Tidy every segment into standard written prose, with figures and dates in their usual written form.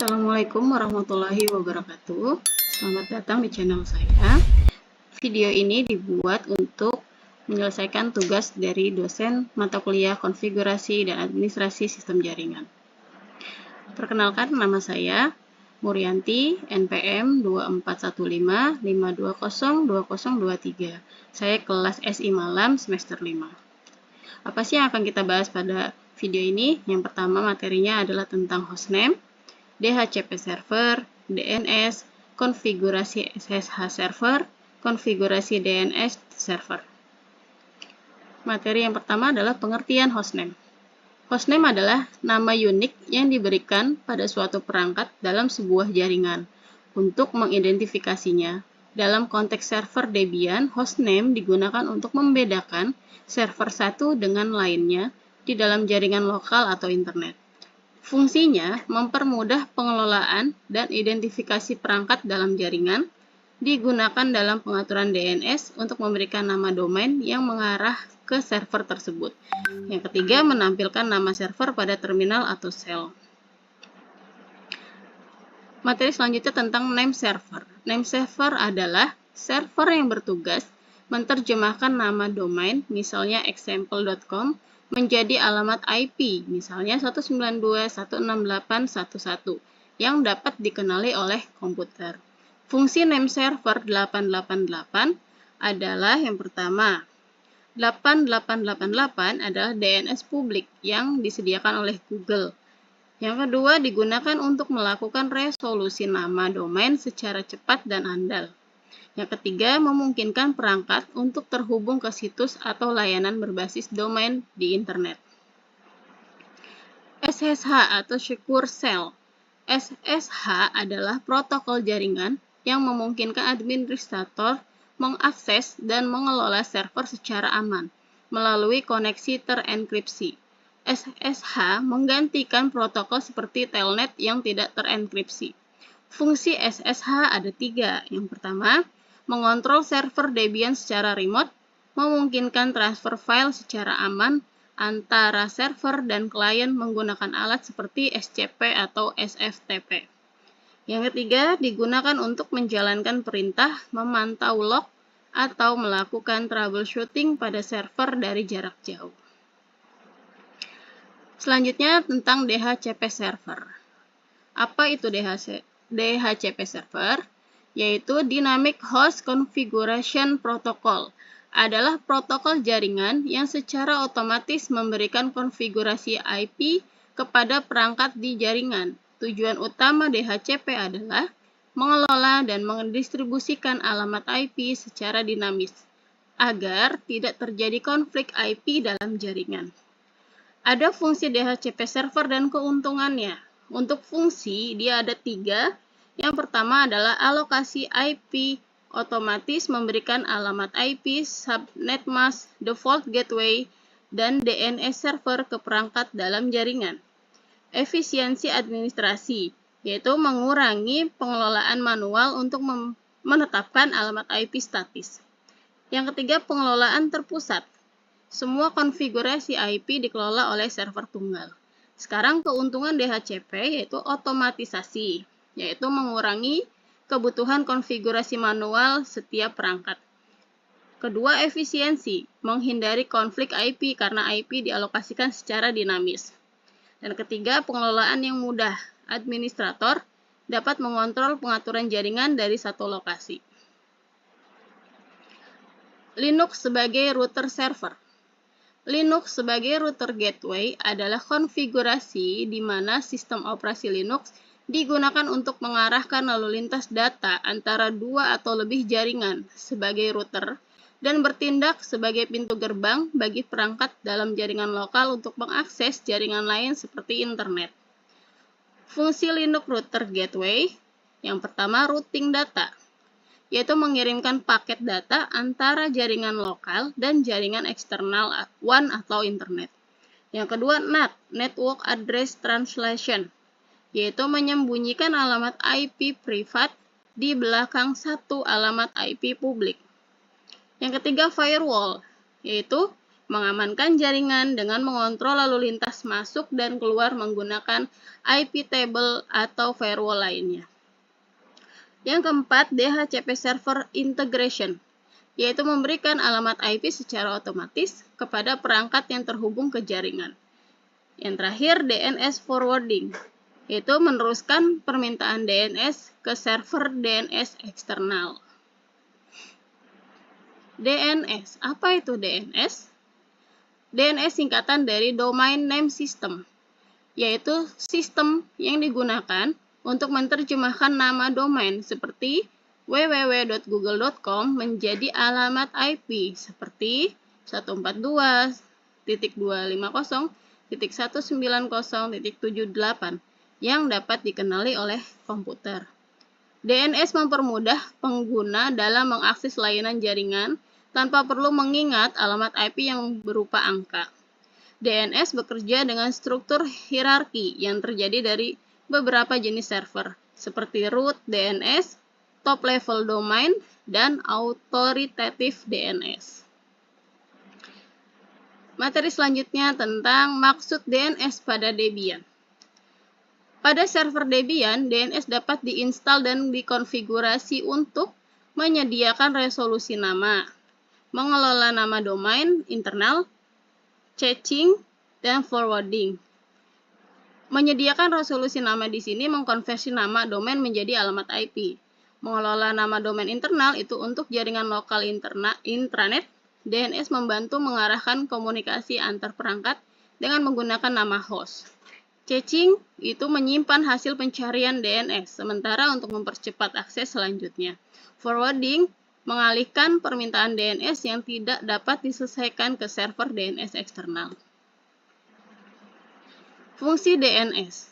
Assalamualaikum warahmatullahi wabarakatuh. Selamat datang di channel saya. Video ini dibuat untuk menyelesaikan tugas dari dosen mata kuliah konfigurasi dan administrasi sistem jaringan. Perkenalkan, nama saya Murianti, NPM 241552020203. Saya kelas SI Malam semester 5. Apa sih yang akan kita bahas pada video ini? Yang pertama, materinya adalah tentang hostname, DHCP server, DNS, konfigurasi SSH server, konfigurasi DNS server. Materi yang pertama adalah pengertian hostname. Hostname adalah nama unik yang diberikan pada suatu perangkat dalam sebuah jaringan. Untuk mengidentifikasinya, dalam konteks server Debian, hostname digunakan untuk membedakan server satu dengan lainnya di dalam jaringan lokal atau internet. Fungsinya mempermudah pengelolaan dan identifikasi perangkat dalam jaringan, digunakan dalam pengaturan DNS untuk memberikan nama domain yang mengarah ke server tersebut. Yang ketiga, menampilkan nama server pada terminal atau shell. Materi selanjutnya tentang name server. Name server adalah server yang bertugas menerjemahkan nama domain, misalnya example.com, menjadi alamat IP, misalnya 192.168.1.1, yang dapat dikenali oleh komputer. Fungsi name server 888 adalah yang pertama, 8888 adalah DNS publik yang disediakan oleh Google. Yang kedua, digunakan untuk melakukan resolusi nama domain secara cepat dan andal. Yang ketiga, memungkinkan perangkat untuk terhubung ke situs atau layanan berbasis domain di internet. SSH atau Secure Shell. SSH adalah protokol jaringan yang memungkinkan administrator mengakses dan mengelola server secara aman melalui koneksi terenkripsi. SSH menggantikan protokol seperti telnet yang tidak terenkripsi. Fungsi SSH ada 3. Yang pertama, mengontrol server Debian secara remote, memungkinkan transfer file secara aman antara server dan klien menggunakan alat seperti SCP atau SFTP. Yang ketiga, digunakan untuk menjalankan perintah, memantau log, atau melakukan troubleshooting pada server dari jarak jauh. Selanjutnya tentang DHCP server. Apa itu DHCP server? Yaitu Dynamic Host Configuration Protocol. Adalah protokol jaringan yang secara otomatis memberikan konfigurasi IP kepada perangkat di jaringan. Tujuan utama DHCP adalah mengelola dan mendistribusikan alamat IP secara dinamis, agar tidak terjadi konflik IP dalam jaringan. Ada fungsi DHCP server dan keuntungannya. Untuk fungsi, dia ada 3. Yang pertama adalah alokasi IP otomatis memberikan alamat IP, subnet mask, default gateway, dan DNS server ke perangkat dalam jaringan. Efisiensi administrasi, yaitu mengurangi pengelolaan manual untuk menetapkan alamat IP statis. Yang ketiga, pengelolaan terpusat. Semua konfigurasi IP dikelola oleh server tunggal. Sekarang keuntungan DHCP yaitu otomatisasi, yaitu mengurangi kebutuhan konfigurasi manual setiap perangkat. Kedua, efisiensi, menghindari konflik IP karena IP dialokasikan secara dinamis. Dan ketiga, pengelolaan yang mudah. Administrator dapat mengontrol pengaturan jaringan dari satu lokasi. Linux sebagai router server. Linux sebagai router gateway adalah konfigurasi di mana sistem operasi Linux digunakan untuk mengarahkan lalu lintas data antara 2 atau lebih jaringan sebagai router dan bertindak sebagai pintu gerbang bagi perangkat dalam jaringan lokal untuk mengakses jaringan lain seperti internet. Fungsi Linux router gateway yang pertama, routing data, yaitu mengirimkan paket data antara jaringan lokal dan jaringan eksternal WAN atau internet. Yang kedua, NAT, Network Address Translation, yaitu menyembunyikan alamat IP privat di belakang satu alamat IP publik. Yang ketiga, firewall, yaitu mengamankan jaringan dengan mengontrol lalu lintas masuk dan keluar menggunakan IP table atau firewall lainnya. Yang keempat, DHCP Server Integration, yaitu memberikan alamat IP secara otomatis kepada perangkat yang terhubung ke jaringan. Yang terakhir, DNS Forwarding, yaitu meneruskan permintaan DNS ke server DNS eksternal. DNS, apa itu DNS? DNS singkatan dari Domain Name System, yaitu sistem yang digunakan untuk menerjemahkan nama domain seperti www.google.com menjadi alamat IP seperti 142.250.190.78 yang dapat dikenali oleh komputer. DNS mempermudah pengguna dalam mengakses layanan jaringan tanpa perlu mengingat alamat IP yang berupa angka. DNS bekerja dengan struktur hierarki yang terjadi dari beberapa jenis server, seperti root DNS, top level domain, dan authoritative DNS. Materi selanjutnya tentang maksud DNS pada Debian. Pada server Debian, DNS dapat diinstal dan dikonfigurasi untuk menyediakan resolusi nama, mengelola nama domain internal, caching, dan forwarding. Menyediakan resolusi nama di sini mengkonversi nama domain menjadi alamat IP. Mengelola nama domain internal itu untuk jaringan lokal intranet. DNS membantu mengarahkan komunikasi antar perangkat dengan menggunakan nama host. Caching itu menyimpan hasil pencarian DNS, sementara untuk mempercepat akses selanjutnya. Forwarding mengalihkan permintaan DNS yang tidak dapat diselesaikan ke server DNS eksternal. Fungsi DNS.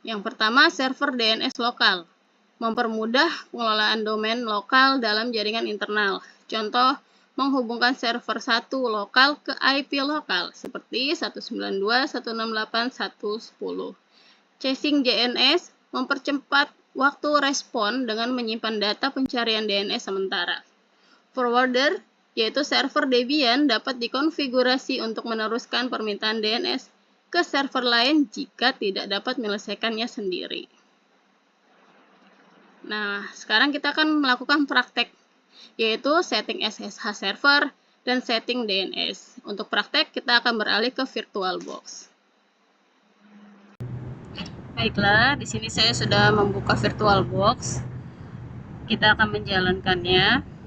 Yang pertama, server DNS lokal. Mempermudah pengelolaan domain lokal dalam jaringan internal. Contoh, menghubungkan server 1 lokal ke IP lokal, seperti 192.168.110. Caching DNS mempercepat waktu respon dengan menyimpan data pencarian DNS sementara. Forwarder, yaitu server Debian, dapat dikonfigurasi untuk meneruskan permintaan DNS ke server lain jika tidak dapat menyelesaikannya sendiri. Nah, sekarang kita akan melakukan praktek, yaitu setting SSH server dan setting DNS. Untuk praktek, kita akan beralih ke VirtualBox. Baiklah, di sini saya sudah membuka VirtualBox. Kita akan menjalankannya.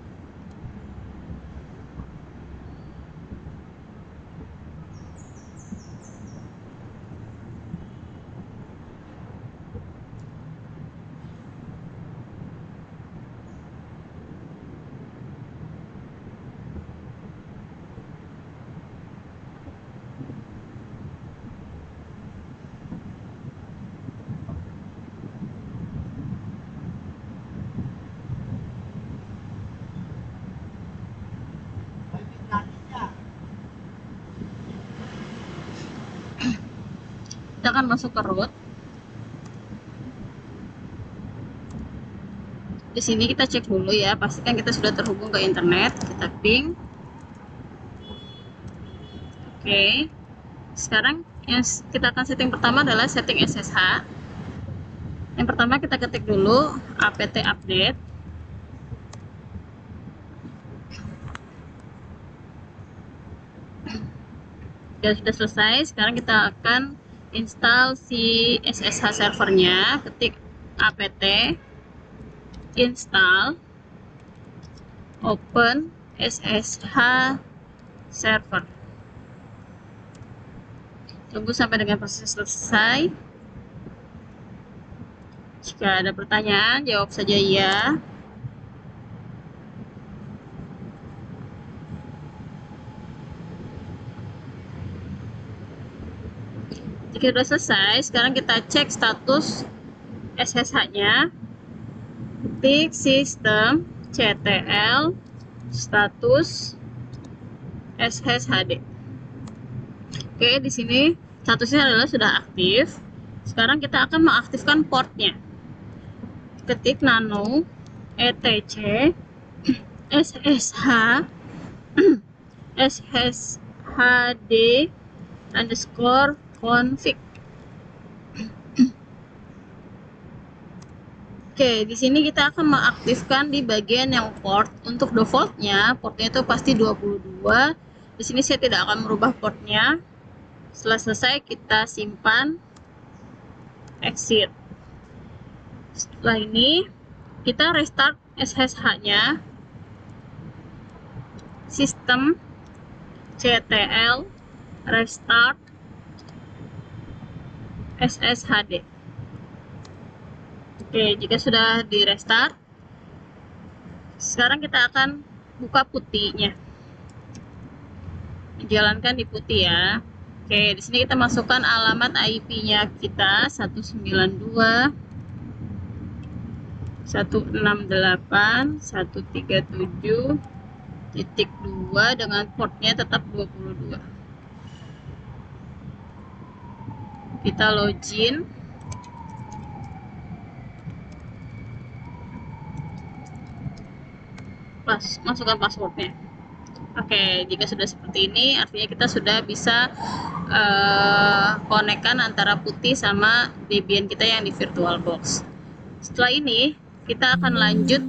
Kita akan masuk ke root. Di sini kita cek dulu ya, pastikan kita sudah terhubung ke internet. Kita ping. Oke. Sekarang yang kita akan setting pertama adalah setting SSH. Yang pertama kita ketik dulu apt update. Sudah selesai, sekarang kita akan install si SSH servernya. Ketik apt install open SSH server. Tunggu sampai dengan proses selesai. Jika ada pertanyaan, jawab saja ya. Jika sudah selesai, sekarang kita cek status SSH-nya. Ketik sistem ctl status SSHD. Oke, di sini statusnya adalah sudah aktif. Sekarang kita akan mengaktifkan portnya. Ketik nano etc ssh hd underscore config. Oke, di sini kita akan mengaktifkan di bagian yang port. Untuk defaultnya, portnya itu pasti 22. Di sini saya tidak akan merubah portnya. Setelah selesai, kita simpan, exit. Setelah ini, kita restart SSH-nya. Sistem ctl restart sshd. Oke, jika sudah di restart, sekarang kita akan buka putihnya. Jalankan di putih ya. Oke, di sini kita masukkan alamat IP-nya kita 192.168.137.2 dengan portnya tetap 22. Kita login. Masukkan passwordnya. Oke, jika sudah seperti ini, artinya kita sudah bisa konekkan antara putih sama Debian kita yang di VirtualBox. Setelah ini, kita akan lanjut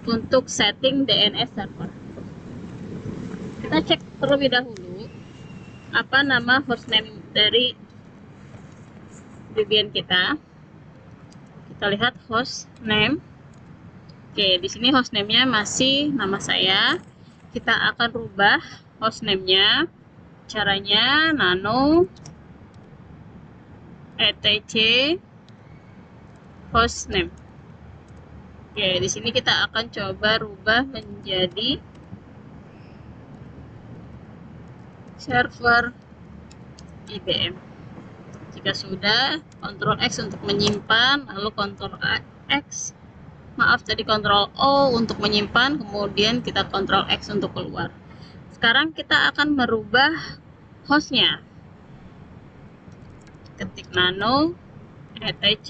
untuk setting DNS server. Kita cek terlebih dahulu apa nama hostname dari Debian kita. Kita lihat hostname. Oke, di sini hostname-nya masih nama saya. Kita akan rubah hostname-nya. Caranya nano etc hostname. Oke, di sini kita akan coba rubah menjadi server IBM. Jika sudah, Ctrl X untuk menyimpan, lalu Ctrl O untuk menyimpan, kemudian kita Ctrl X untuk keluar. Sekarang kita akan merubah hostnya. Ketik nano etc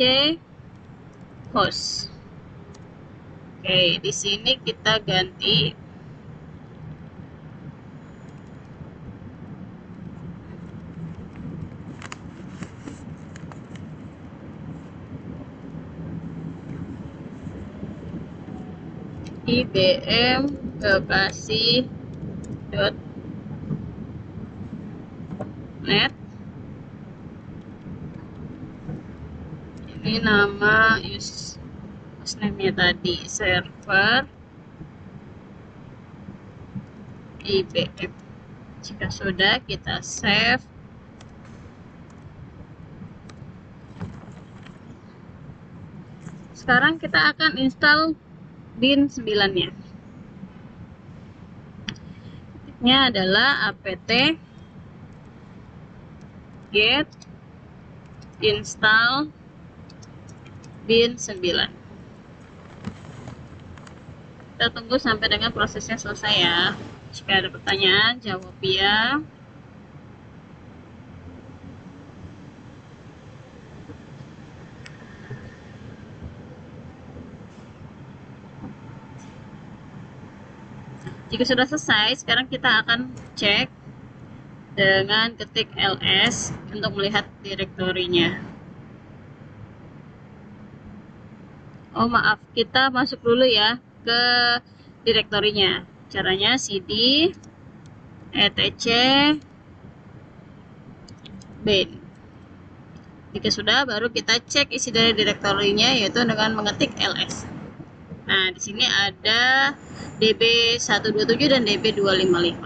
host. Oke, di sini kita ganti IBM Bekasi.net. Ini nama hostname-nya tadi, server IBM. Jika sudah, kita save. Sekarang kita akan install bin 9-nya. Nya adalah apt get install bin 9. Kita tunggu sampai dengan prosesnya selesai ya. Jika ada pertanyaan, jawab ya. Jika sudah selesai, sekarang kita akan cek dengan ketik ls untuk melihat direktorinya. Oh maaf, kita masuk dulu ya ke direktorinya. Caranya cd etc bin. Jika sudah, baru kita cek isi dari direktorinya, yaitu dengan mengetik ls. Nah, di sini ada DB127 dan DB255.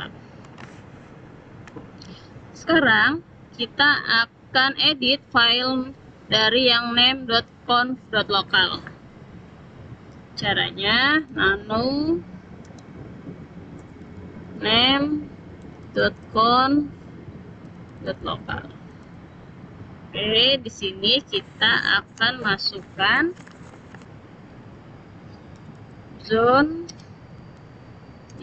Sekarang kita akan edit file dari yang name.conf.local. Caranya nano name.conf.local. Oke, di sini kita akan masukkan zone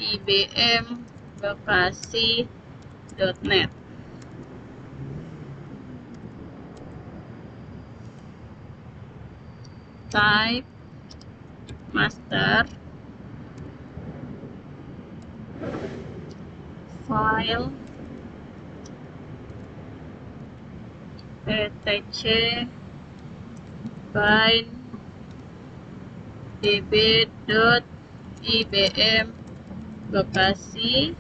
IBM Bekasi.net. Type master file etc bind db.ibm Bekasi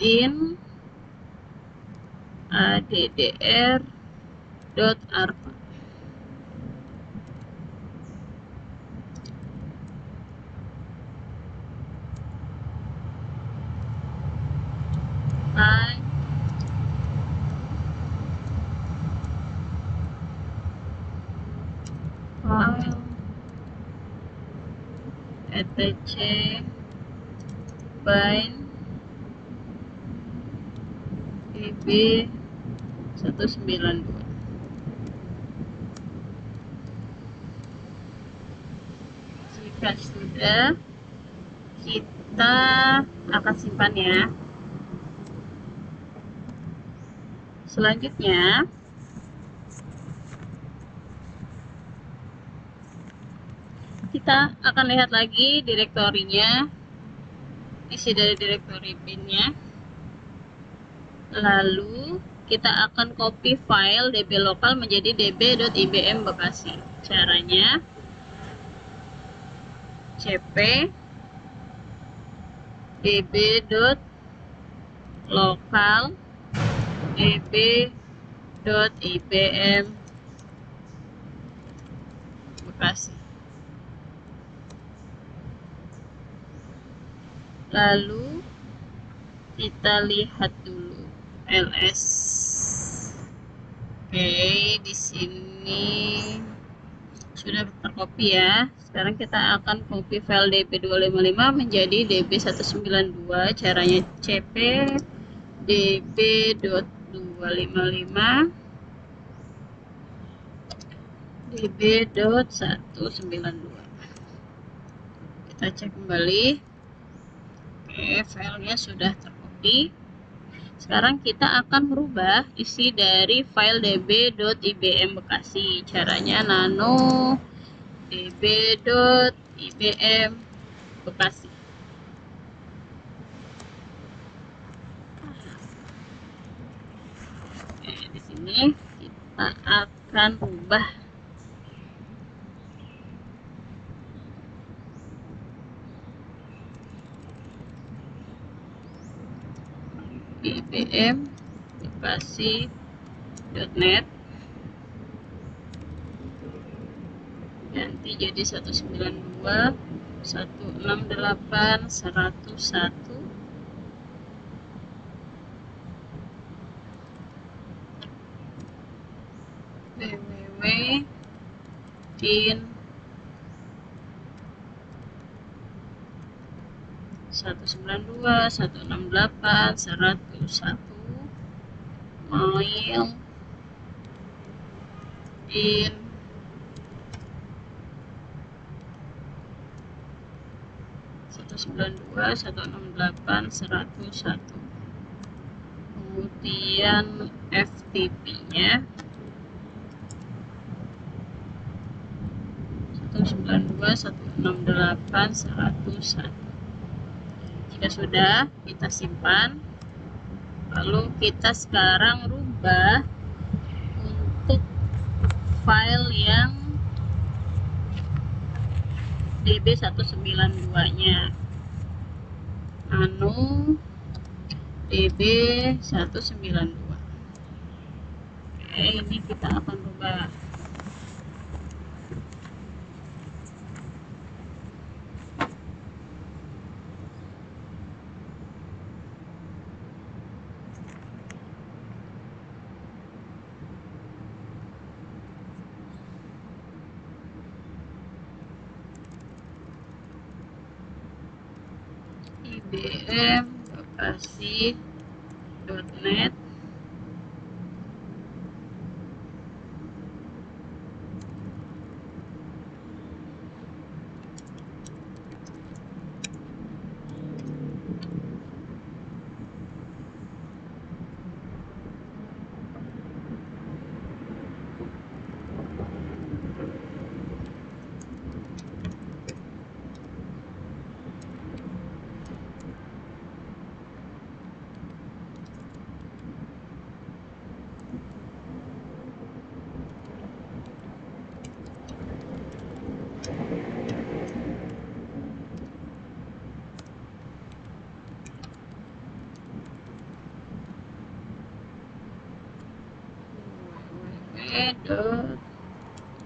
.in addr.arpa. Find file etc bind db192. Jika sudah, kita akan simpan ya. Selanjutnya kita akan lihat lagi direktorinya, isi dari direktori binnya. Lalu kita akan copy file db lokal menjadi db.ibm Bekasi. Caranya cp db.lokal db.ibm Bekasi. Lalu kita lihat dulu ls. Oke, di sini sudah tercopy ya. Sekarang kita akan copy file db255 menjadi db192. Caranya cp db.255 db.192. Kita cek kembali. Oke, filenya sudah tercopy. Sekarang kita akan merubah isi dari file db.ibm Bekasi. Caranya nano db.ibm Bekasi. Oke, di sini kita akan rubah ibm bekasi.net ganti jadi 192.168.101 www.in 192.168.101 mail in 192.168.101, kemudian FTP nya 192.168.101. Jika sudah, kita simpan. Lalu kita sekarang rubah untuk file yang db192 nya nano db192. Oke, ini kita akan rubah. ibm bekasi.net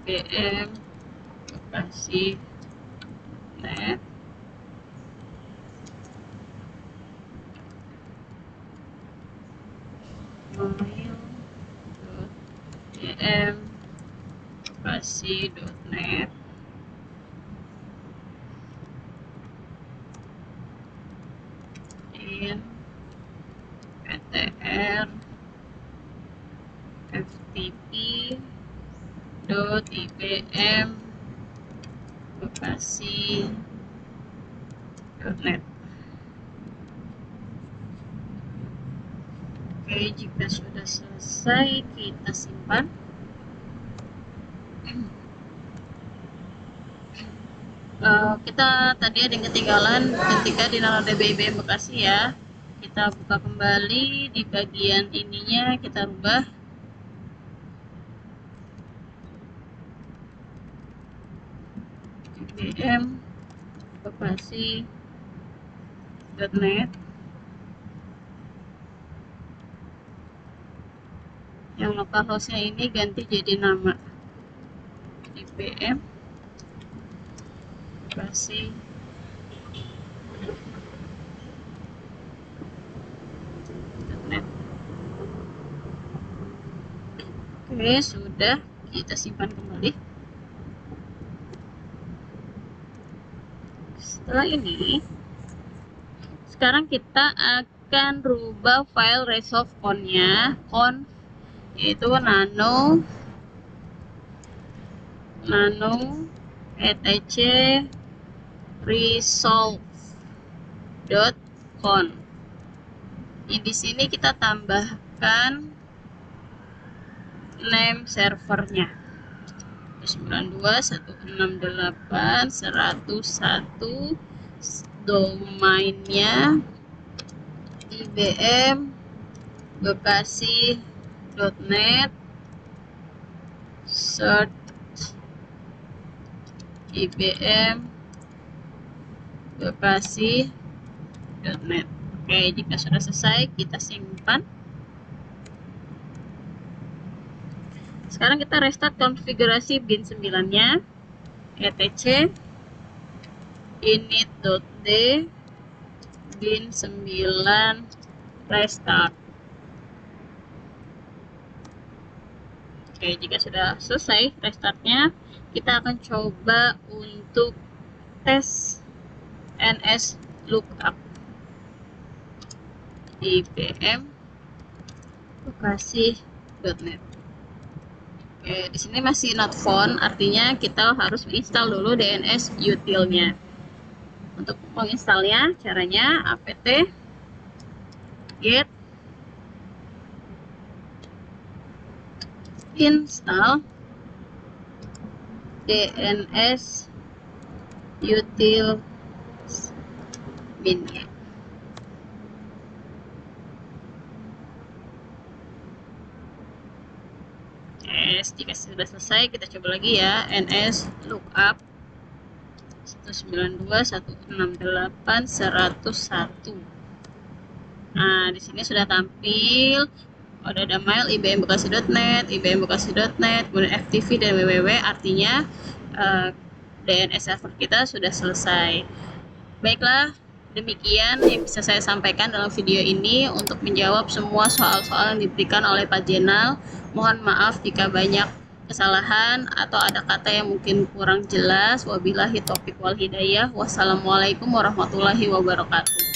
bm Bekasi net mail.bm Bekasi.net in ptr ftp.ibm Bekasi.net. Oke, jika sudah selesai kita simpan. Kita tadi ada yang ketinggalan ketika di NanoDB IBM Bekasi ya. Kita buka kembali di bagian ininya, kita rubah IBM Bekasi.net. Yang localhost-nya ini ganti jadi nama IBM Bekasi.net. Oke, sudah, kita simpan kembali. Setelah ini, sekarang kita akan rubah file resolve conf-nya, yaitu nano etc resolve.conf. Di sini kita tambahkan name servernya 192.168.101, domainnya IBM Bekasi.net, search IBM Bekasi.net. Oke, jika sudah selesai kita simpan. Sekarang kita restart konfigurasi bin 9-nya, etc init.d bin 9 restart. Oke, jika sudah selesai restartnya, kita akan coba untuk tes ns lookup IBM Bekasi.net. Oke, di sini masih not found, artinya kita harus install dulu DNS util-nya. Untuk menginstalnya, caranya apt get install DNS util bin. Jika sudah selesai, kita coba lagi ya, ns lookup 192.168.101. Nah, di sini sudah tampil, ada mail IBM Bekasi.net, IBM Bekasi.net, kemudian FTP dan www, artinya DNS server kita sudah selesai. Baiklah, demikian yang bisa saya sampaikan dalam video ini untuk menjawab semua soal-soal yang diberikan oleh Pak Jenal. Mohon maaf jika banyak kesalahan atau ada kata yang mungkin kurang jelas. Wabillahi taufiq wal hidayah. Wassalamualaikum warahmatullahi wabarakatuh.